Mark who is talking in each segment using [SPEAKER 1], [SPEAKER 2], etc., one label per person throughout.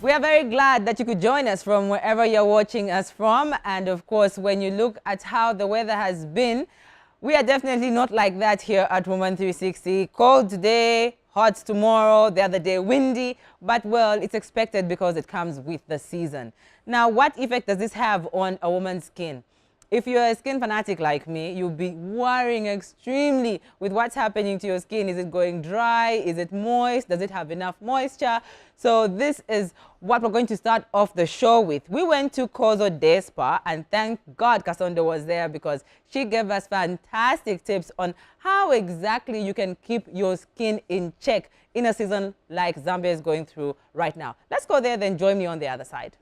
[SPEAKER 1] We are very glad that you could join us from wherever you're watching us from. And of course, when you look at how the weather has been, we are definitely not like that here at Woman 360. Cold today, hot tomorrow, the other day windy, but well, it's expected because it comes with the season. Now, what effect does this have on a woman's skin? If you're a skin fanatic like me, you'll be worrying extremely with what's happening to your skin. Is it going dry? Is it moist? Does it have enough moisture? So this is what we're going to start off the show with. We went to Kozo Day Spa, and thank God Kasonde was there because she gave us fantastic tips on how exactly you can keep your skin in check in a season like Zambia is going through right now. Let's go there, then join me on the other side.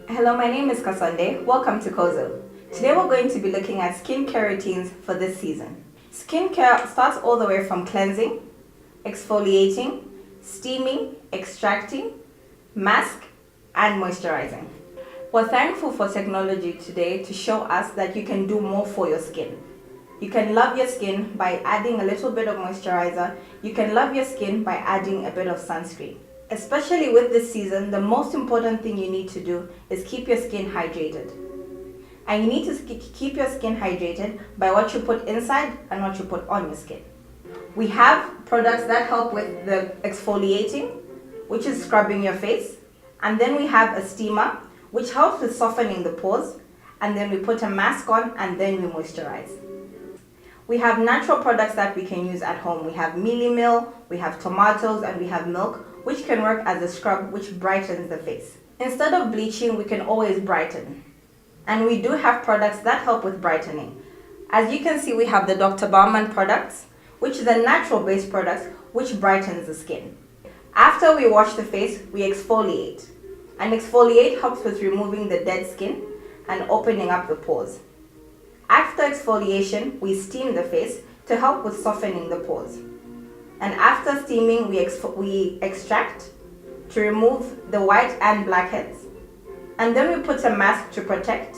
[SPEAKER 2] Hello, my name is Kasonde. Welcome to Kozo. Today we're going to be looking at skincare routines for this season. Skincare starts all the way from cleansing, exfoliating, steaming, extracting, mask, and moisturizing. We're thankful for technology today to show us that you can do more for your skin. You can love your skin by adding a little bit of moisturizer. You can love your skin by adding a bit of sunscreen. Especially with this season, the most important thing you need to do is keep your skin hydrated. And you need to keep your skin hydrated by what you put inside and what you put on your skin. We have products that help with the exfoliating, which is scrubbing your face. And then we have a steamer, which helps with softening the pores. And then we put a mask on and then we moisturize. We have natural products that we can use at home. We have mealy meal, we have tomatoes, and we have milk, which can work as a scrub which brightens the face. Instead of bleaching, we can always brighten. And we do have products that help with brightening. As you can see, we have the Dr. Baumann products, which is a natural-based product which brightens the skin. After we wash the face, we exfoliate. And exfoliate helps with removing the dead skin and opening up the pores. After exfoliation, we steam the face to help with softening the pores. And after steaming, we extract to remove the white and blackheads. And then we put a mask to protect,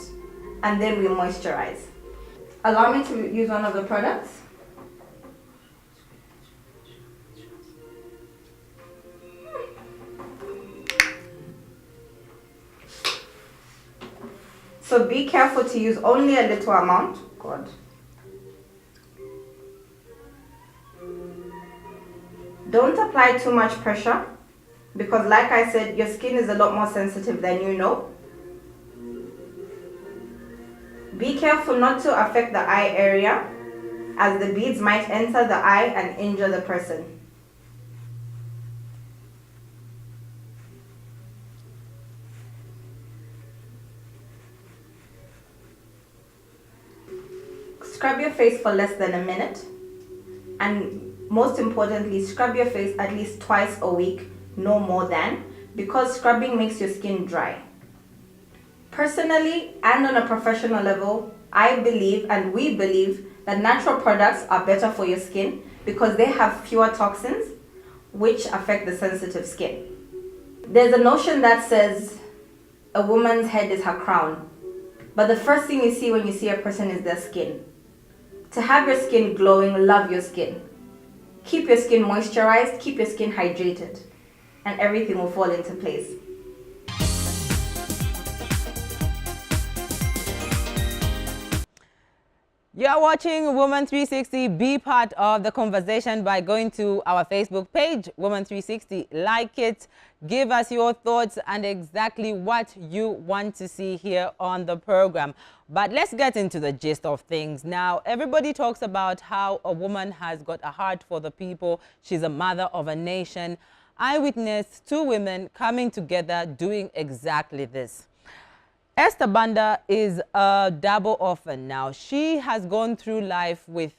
[SPEAKER 2] and then we moisturize. Allow me to use one of the products. So be careful to use only a little amount. God. Don't apply too much pressure because, like I said, your skin is a lot more sensitive than you know. Be careful not to affect the eye area as the beads might enter the eye and injure the person. Scrub your face for less than a minute, and most importantly, scrub your face at least twice a week, no more than, because scrubbing makes your skin dry. Personally and on a professional level, I believe and we believe that natural products are better for your skin because they have fewer toxins which affect the sensitive skin. There's a notion that says a woman's head is her crown, but the first thing you see when you see a person is their skin. To have your skin glowing, love your skin. Keep your skin moisturized, keep your skin hydrated, and everything will fall into place.
[SPEAKER 1] You're watching Woman 360. Be part of the conversation by going to our Facebook page, Woman 360. Like it, give us your thoughts and exactly what you want to see here on the program. But let's get into the gist of things. Now, everybody talks about how a woman has got a heart for the people. She's a mother of a nation. I witnessed two women coming together doing exactly this. Esther Banda is a double orphan now. She has gone through life with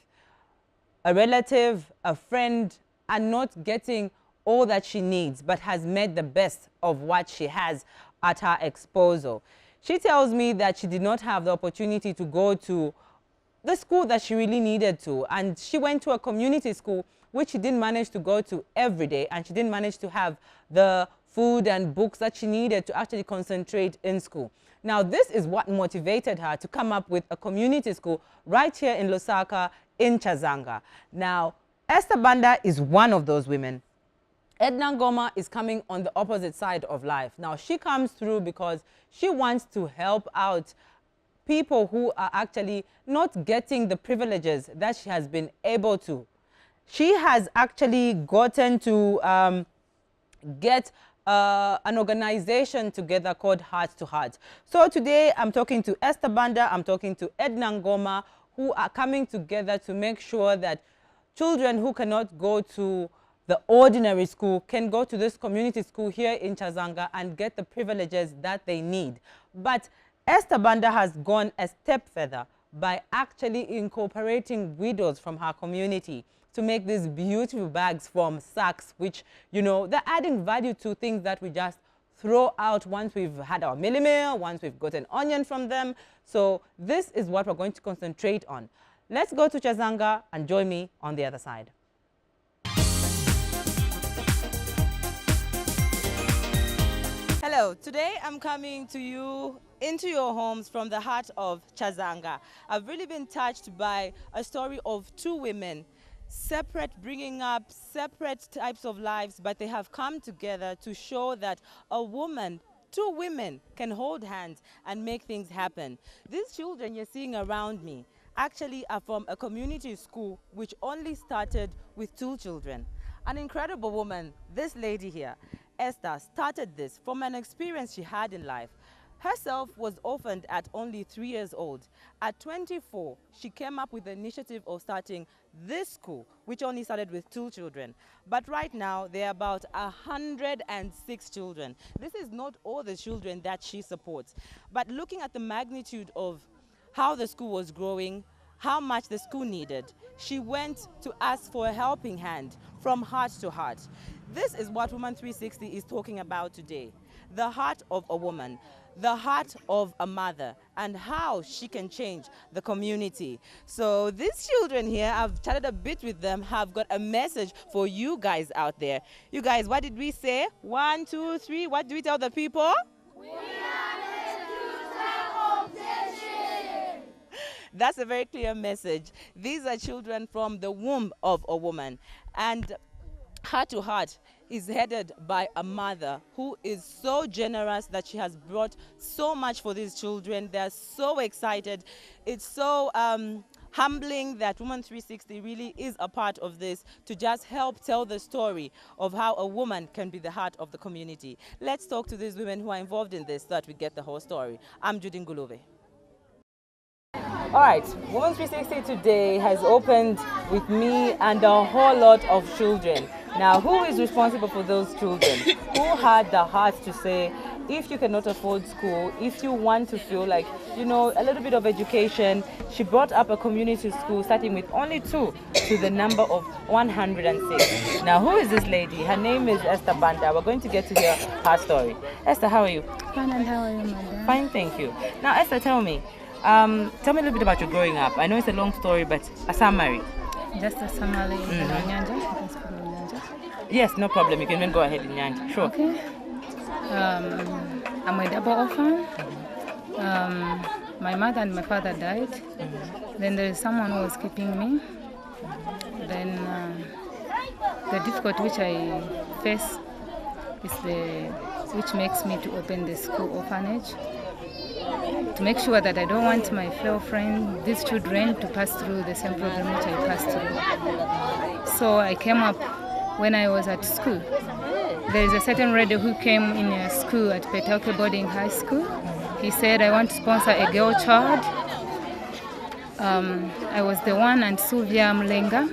[SPEAKER 1] a relative, a friend, and not getting all that she needs, but has made the best of what she has at her disposal. She tells me that she did not have the opportunity to go to the school that she really needed to, and she went to a community school which she didn't manage to go to every day, and she didn't manage to have the food and books that she needed to actually concentrate in school. Now, this is what motivated her to come up with a community school right here in Lusaka in Chazanga. Now, Esther Banda is one of those women. Edna Ngoma is coming on the opposite side of life. Now, she comes through because she wants to help out people who are actually not getting the privileges that she has been able to. She has actually gotten to get an organization together called Heart to Heart. So today I'm talking to Esther Banda, I'm talking to Edna Ngoma, who are coming together to make sure that children who cannot go to the ordinary school can go to this community school here in Chazanga and get the privileges that they need. But Esther Banda has gone a step further by actually incorporating widows from her community to make these beautiful bags from sacks, which, you know, they're adding value to things that we just throw out once we've had our mealie meal, once we've got an onion from them. So this is what we're going to concentrate on. Let's go to Chazanga and join me on the other side. Hello, today I'm coming to you into your homes from the heart of Chazanga. I've really been touched by a story of two women, separate, bringing up separate types of lives, but they have come together to show that a woman, two women can hold hands and make things happen. These children you're seeing around me actually are from a community school which only started with 2 children. An incredible woman, this lady here, Esther, started this from an experience she had in life. Herself was orphaned at only 3 years old. At 24, she came up with the initiative of starting this school, which only started with 2 children. But right now, there are about 106 children. This is not all the children that she supports. But looking at the magnitude of how the school was growing, how much the school needed, she went to ask for a helping hand from heart to heart. This is what Woman 360 is talking about today. The heart of a woman, the heart of a mother, and how she can change the community. So these children here, I've chatted a bit with them, have got a message for you guys out there. You guys, what did we say? 1, 2, 3, what do we tell the people? We are That's a very clear message. These are children from the womb of a woman. And Heart to Heart is headed by a mother who is so generous that she has brought so much for these children. They're so excited. It's so humbling that Woman 360 really is a part of this to just help tell the story of how a woman can be the heart of the community. Let's talk to these women who are involved in this so that we get the whole story. I'm Lusaka Ngulube. All right, Woman 360 today has opened with me and a whole lot of children. Now, who is responsible for those children? Who had the heart to say, if you cannot afford school, if you want to feel like, you know, a little bit of education, she brought up a community school starting with only 2 to the number of 106. Now, who is this lady? Her name is Esther Banda. We're going to get to hear her story. Esther, how are you?
[SPEAKER 3] Fine, and how are you, madam?
[SPEAKER 1] Fine, thank you. Now, Esther, tell me a little bit about your growing up. I know it's a long story, but a summary.
[SPEAKER 3] Just a summary. Nyanja. You can speak in Nyanja.
[SPEAKER 1] Yes, no problem. You can then go ahead in Nyanja. Sure.
[SPEAKER 3] Okay. I'm a double orphan. My mother and my father died. Then there is someone who was keeping me. Then the difficulty which I face is which makes me to open the school orphanage, to make sure that I don't want my fellow friends, these children, to pass through the same problem which I passed through. So I came up when I was at school. There is a certain radio who came in a school at Petauke Boarding High School. He said, I want to sponsor a girl child. I was the one, and Sylvia Mlenga.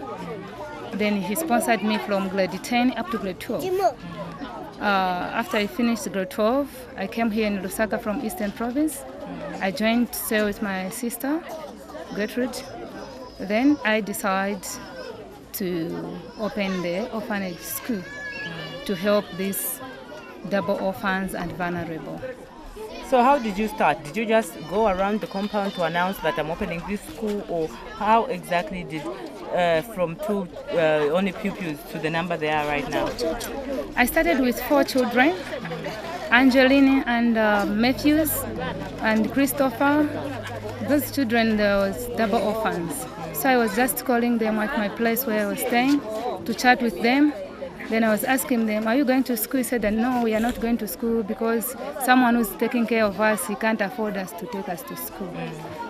[SPEAKER 3] Then he sponsored me from grade 10 up to grade 12. After I finished grade 12, I came here in Lusaka from Eastern Province. I joined to stay with my sister, Gertrude. Then I decided to open the orphanage school to help these double orphans and vulnerable.
[SPEAKER 1] So how did you start? Did you just go around the compound to announce that I'm opening this school, or how exactly did from 2 only pupils to the number they are right now?
[SPEAKER 3] I started with 4 children, Angeline and Matthews and Christopher. Those children, there was double orphans. So I was just calling them at my place where I was staying to chat with them. Then I was asking them, are you going to school? He said that no, we are not going to school because someone who's taking care of us, he can't afford us to take us to school.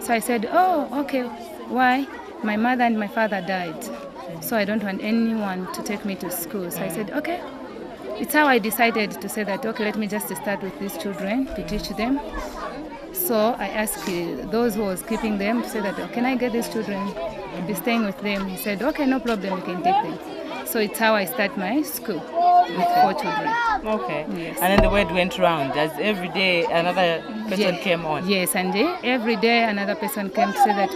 [SPEAKER 3] So I said, oh, okay, why? My mother and my father died, so I don't want anyone to take me to school. So I said, okay. It's how I decided to say that, okay, let me just start with these children to teach them. So I asked those who was keeping them to say that, oh, can I get these children to be staying with them? He said, okay, no problem, you can take them. So it's how I start my school with 4 children.
[SPEAKER 1] Okay.
[SPEAKER 3] Yes.
[SPEAKER 1] And then the word went round as every day another person came on.
[SPEAKER 3] Yes, and every day another person came to say that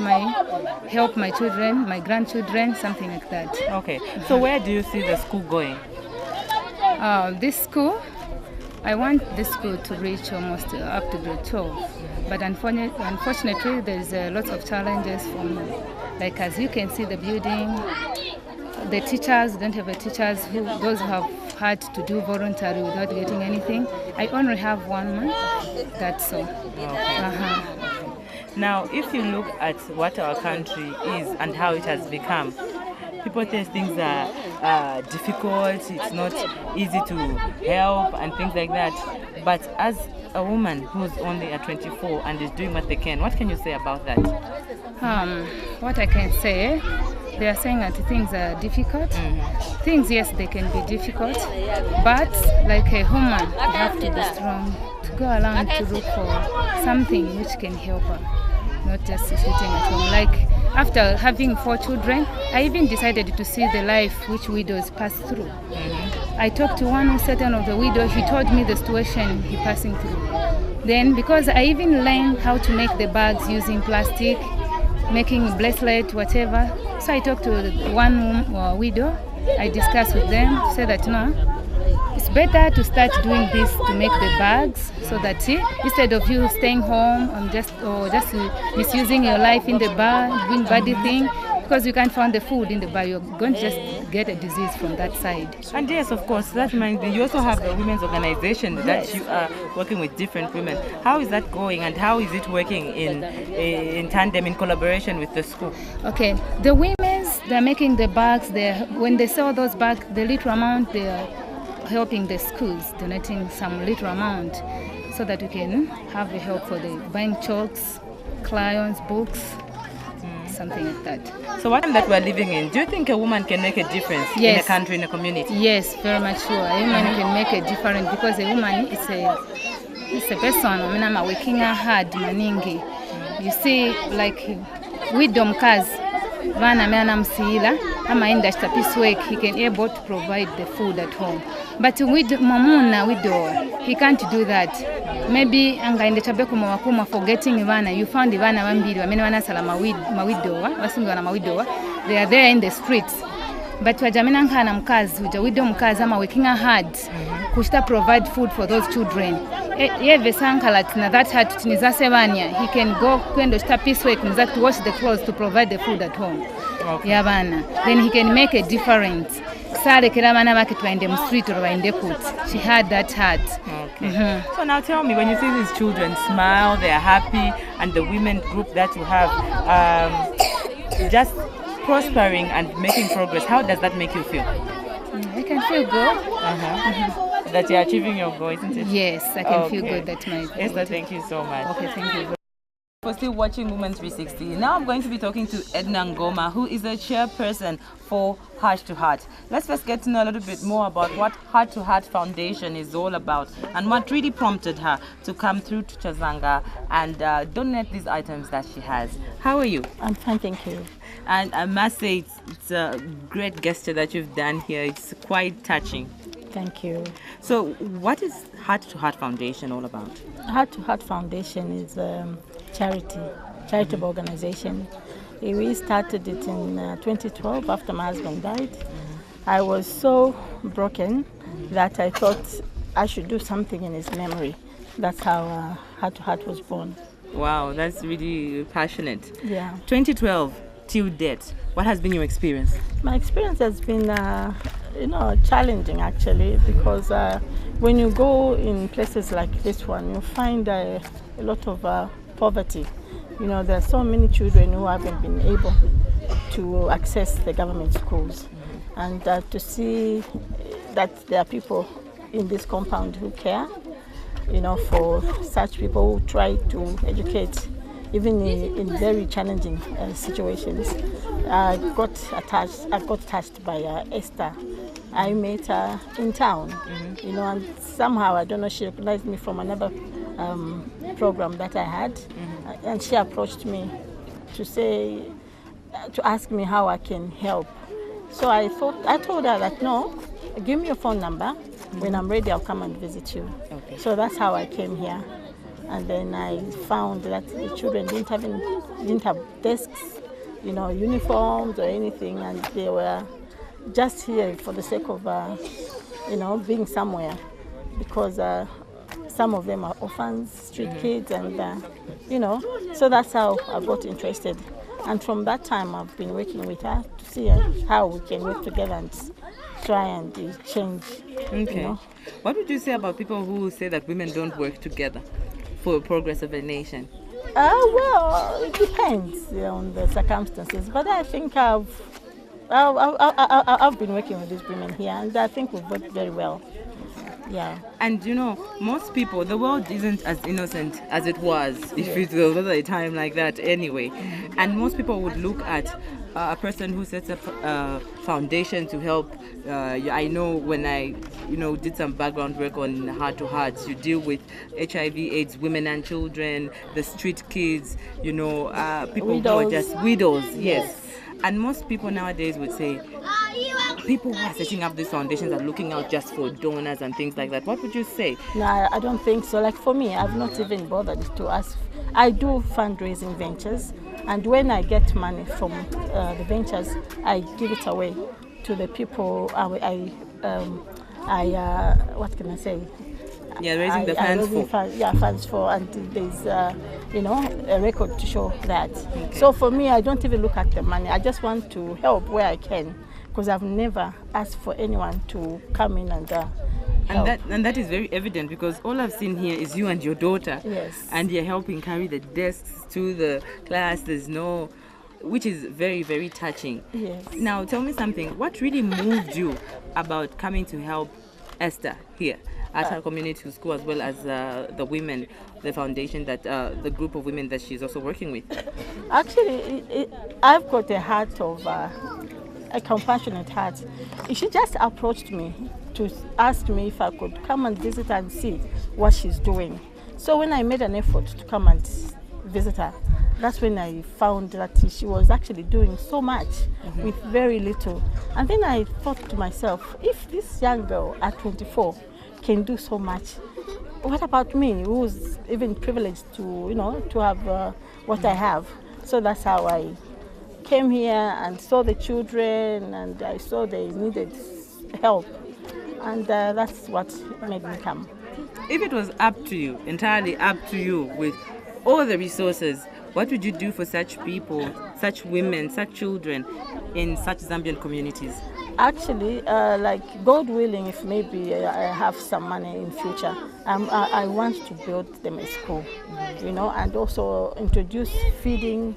[SPEAKER 3] help my children, my grandchildren, something like that.
[SPEAKER 1] Okay. So where do you see the school going?
[SPEAKER 3] This school, I want this school to reach almost up to grade 12. But unfortunately, there's lots of challenges from, like as you can see, the building. The teachers don't have teachers, those who have had to do voluntary without getting anything. I only have 1 month, that's all.
[SPEAKER 1] Okay. Now, if you look at what our country is and how it has become, people say things are difficult, it's not easy to help and things like that. But as a woman who's only at 24 and is doing what they can, what can you say about that?
[SPEAKER 3] What I can say, they are saying that things are difficult. Things, yes, they can be difficult, but like a woman, you have to be strong to go around to look for something which can help her, not just sitting at home. Like after having 4 children, I even decided to see the life which widows pass through. I talked to one certain of the widows. He told me the situation he passing through. Then, because I even learned how to make the bags using plastic, making bracelet, whatever. So I talked to one widow. I discussed with them, said that no, it's better to start doing this to make the bags, so that instead of you staying home and just misusing your life in the bar, doing bad thing, because you can't find the food in the bar, you're going to just get a disease from that side.
[SPEAKER 1] And yes, of course, that reminds me, you also have the women's organization that you are working with different women. How is that going and how is it working in tandem, in collaboration with the school?
[SPEAKER 3] Okay, the women's, they're making the bags. When they sell those bags, the little amount, they're helping the schools, donating some little amount so that we can have the help for the buying chalks, crayons, books, something like that.
[SPEAKER 1] So what time that we're living in, do you think a woman can make a difference in a country, in a community?
[SPEAKER 3] Yes, very much sure. A woman can make a difference because a woman is a person. I mean, I'm working hard, maningi. You see, like widow mkazi, vana mena msiila, ama industry piece work, he can able to provide the food at home. But with mamuna widow, he can't do that. Maybe angaende chabeku mawakuma forgetting vana. You found vana wambili, wamene wana sala mawidowa, wasingi wana mawidowa. They are there in the streets. But wajamina nkana mkazi, widow mkazi ama working hard, kushta provide food for those children. Yeve sankalat na that hard tinizasevania, he can go kwendo shta piece work to wash the clothes to provide the food at home.
[SPEAKER 1] Okay.
[SPEAKER 3] Yabana. Then he can make a difference. Sare kila mana wake tuwaende mstreet or waende kut. She had that heart.
[SPEAKER 1] Okay. So now tell me, when you see these children smile, they are happy, and the women group that you have just prospering and making progress, how does that make you feel?
[SPEAKER 3] I can feel good.
[SPEAKER 1] That you're achieving your goal, isn't it?
[SPEAKER 3] Yes, I can feel good. That's my
[SPEAKER 1] Esther, thank you so much.
[SPEAKER 3] Okay, thank you.
[SPEAKER 1] For still watching Women 360. Now I'm going to be talking to Edna Ngoma, who is the chairperson for Heart to Heart. Let's first get to know a little bit more about what Heart to Heart Foundation is all about and what really prompted her to come through to Chazanga and donate these items that she has. How are you?
[SPEAKER 4] I'm fine, thank you.
[SPEAKER 1] And I must say it's a great gesture that you've done here. It's quite touching.
[SPEAKER 4] Thank you.
[SPEAKER 1] So what is Heart to Heart Foundation all about?
[SPEAKER 4] Heart to Heart Foundation is a charitable organization. We started it in 2012 after my husband died. I was so broken that I thought I should do something in his memory. That's how Heart to Heart was born.
[SPEAKER 1] Wow, that's really passionate.
[SPEAKER 4] Yeah.
[SPEAKER 1] 2012 till date, what has been your experience?
[SPEAKER 4] My experience has been challenging actually, because when you go in places like this one, you find a lot of poverty. There are so many children who haven't been able to access the government schools, and to see that there are people in this compound who care, for such people who try to educate, even in very challenging situations. I got touched by Esther. I met her in town, and somehow, I don't know, she recognized me from another program that I had, and she approached me to ask me how I can help. So I told her that, no, give me your phone number. When I'm ready, I'll come and visit you. Okay. So that's how I came here. And then I found that the children didn't have desks, uniforms or anything, and they were just here for the sake of, being somewhere, because some of them are orphans, street kids, and, so that's how I got interested. And from that time, I've been working with her to see how we can work together and try and change.
[SPEAKER 1] Okay. What would you say about people who say that women don't work together for the progress of a nation?
[SPEAKER 4] Well, it depends on the circumstances, but I think I've been working with these women here, and I think we've worked very well. Yeah. And
[SPEAKER 1] most people, the world isn't as innocent as it was if it was a time like that anyway. And most people would look at a person who sets up a foundation to help. I know when I, did some background work on Heart to Hearts, you deal with HIV/AIDS, women and children, the street kids, people who are just widows. Yes. And most people nowadays would say, people who are setting up these foundations are looking out just for donors and things like that. What would you say?
[SPEAKER 4] No, I don't think so. Like for me, I've not even bothered to ask. I do fundraising ventures, and when I get money from the ventures, I give it away to the people. What can I say?
[SPEAKER 1] Yeah, raising the funds for.
[SPEAKER 4] Funds for, and there's a record to show that. Okay. So for me, I don't even look at the money. I just want to help where I can, because I've never asked for anyone to come in and help.
[SPEAKER 1] And that is very evident, because all I've seen here is you and your daughter.
[SPEAKER 4] Yes.
[SPEAKER 1] And you're helping carry the desks to the class. Which is very, very touching.
[SPEAKER 4] Yes.
[SPEAKER 1] Now, tell me something. What really moved you about coming to help Esther here at her community school, as well as the women, the foundation, that the group of women that she's also working with?
[SPEAKER 4] Actually, I've got a heart of a compassionate heart. She just approached me to ask me if I could come and visit her and see what she's doing. So when I made an effort to come and visit her, that's when I found that she was actually doing so much with very little. And then I thought to myself, if this young girl at 24 can do so much, what about me, who's even privileged to, to have what I have? So that's how I came here and saw the children, and I saw they needed help, and that's what made me come.
[SPEAKER 1] If it was up to you, entirely up to you, with all the resources, what would you do for such people, such women, such children in such Zambian communities?
[SPEAKER 4] Actually, like God willing, if maybe I have some money in future, I want to build them a school, and also introduce feeding,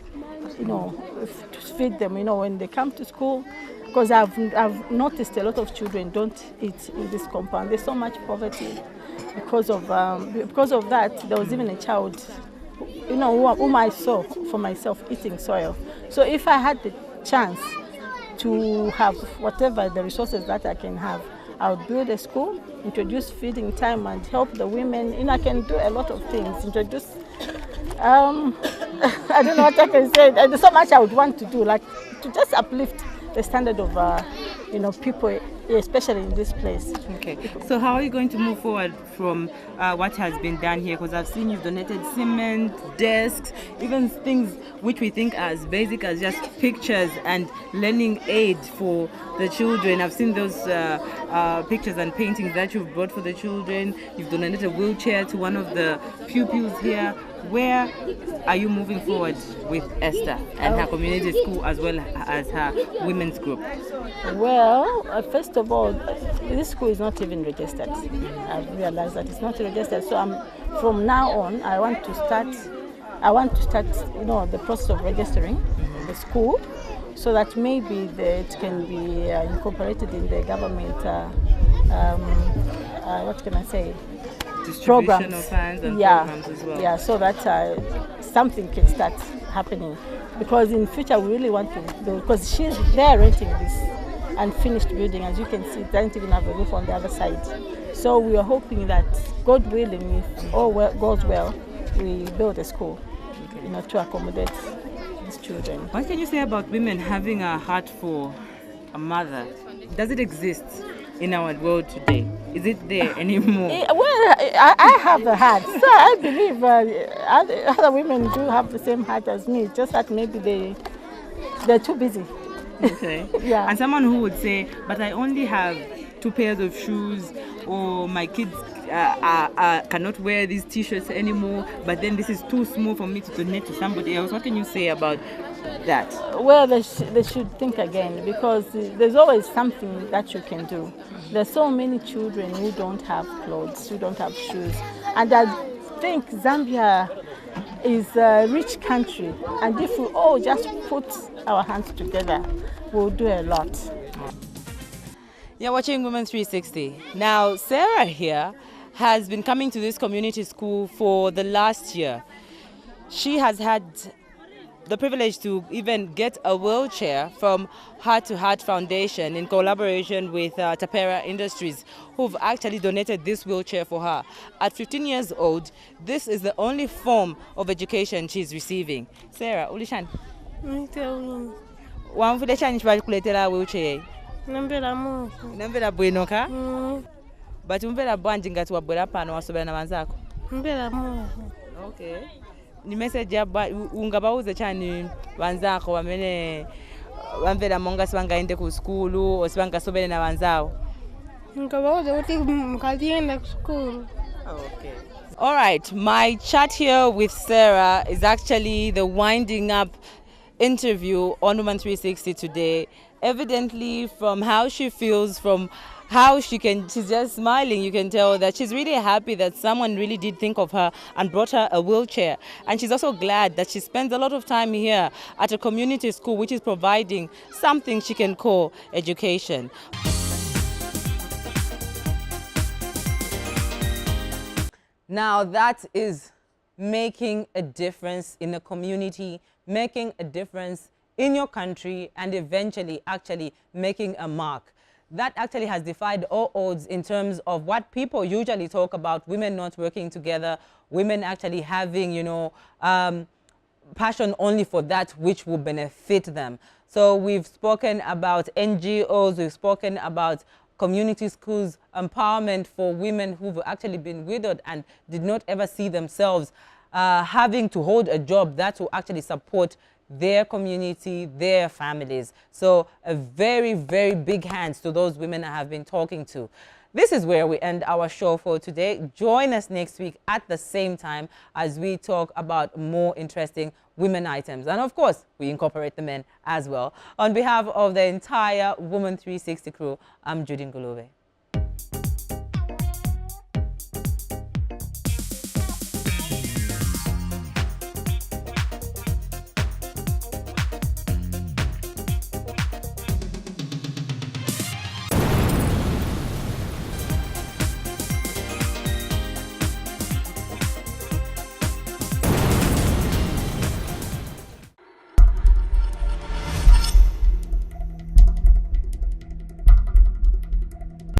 [SPEAKER 4] to feed them, when they come to school. Because I've noticed a lot of children don't eat in this compound. There's so much poverty because of that. There was even a child, whom I saw for myself eating soil. So if I had the chance to have whatever the resources that I can have, I would build a school, introduce feeding time, and help the women. I can do a lot of things. Introduce, I don't know what I can say. There's so much I would want to do, like to just uplift the standard of, people, especially in this place.
[SPEAKER 1] Okay. So how are you going to move forward from what has been done here? Because I've seen you've donated cement, desks, even things which we think are as basic as just pictures and learning aid for the children. I've seen those pictures and paintings that you've brought for the children. You've donated a wheelchair to one of the pupils here. Where are you moving forward with Esther and her community school, as well as her women's group?
[SPEAKER 4] Well, first of all, this school is not even registered. I've realized that it's not registered. So from now on, I want to start, the process of registering the school, so that maybe it can be incorporated in the government, what can I say,
[SPEAKER 1] Distribution of funds and programs as well.
[SPEAKER 4] Yeah, so that something can start happening. Because in future we really want to do, because they're renting this unfinished building, as you can see, it doesn't even have a roof on the other side. So we are hoping that, God willing, if all goes well, we build a school, to accommodate these children.
[SPEAKER 1] What can you say about women having a heart for a mother? Does it exist in our world today? Is it there anymore?
[SPEAKER 4] Well, I have a heart, so I believe other women do have the same heart as me, just that maybe they're too busy.
[SPEAKER 1] Okay.
[SPEAKER 4] Yeah.
[SPEAKER 1] And someone who would say, but I only have 2 pairs of shoes, or my kids cannot wear these t-shirts anymore, but then this is too small for me to donate to somebody else. What can you say about that?
[SPEAKER 4] Well, they should think again, because there's always something that you can do. There's so many children who don't have clothes, who don't have shoes. And I think Zambia is a rich country, and if we all just put our hands together, we'll do a lot.
[SPEAKER 1] You're watching Women 360. Now, Sarah here has been coming to this community school for the last year. She has had the privilege to even get a wheelchair from Heart to Heart Foundation in collaboration with Tapera Industries, who've actually donated this wheelchair for her. At 15 years old, this is the only form of education she's receiving. Sarah, ulishan? Wamfule chani chibali wheelchair? Nambela bwino ka? But umbela bwanji ngati wabwera pano wasobera na wanzako? Okay. Ni message ya ungabauze chani wanzako wamene wamvera monga sibangaende ku school o sibangasobere na wanzao?
[SPEAKER 5] Ngabauze uti mukalienda ku school.
[SPEAKER 1] Okay. All right, my chat here with Sarah is actually the winding up interview on Woman 360 today. Evidently, from how she feels, from how she's just smiling, you can tell that she's really happy that someone really did think of her and brought her a wheelchair. And she's also glad that she spends a lot of time here at a community school which is providing something she can call education. Now that is making a difference in the community, making a difference in your country, and eventually actually making a mark. That actually has defied all odds in terms of what people usually talk about, women not working together, women actually having, passion only for that which will benefit them. So we've spoken about NGOs, we've spoken about community schools, empowerment for women who've actually been widowed and did not ever see themselves having to hold a job that will actually support their community, their families. So a very, very big hands to those women I have been talking to. This is where we end our show for today. Join us next week at the same time as we talk about more interesting women items. And of course, we incorporate the men as well. On behalf of the entire Woman 360 crew, I'm Judy Ngulube.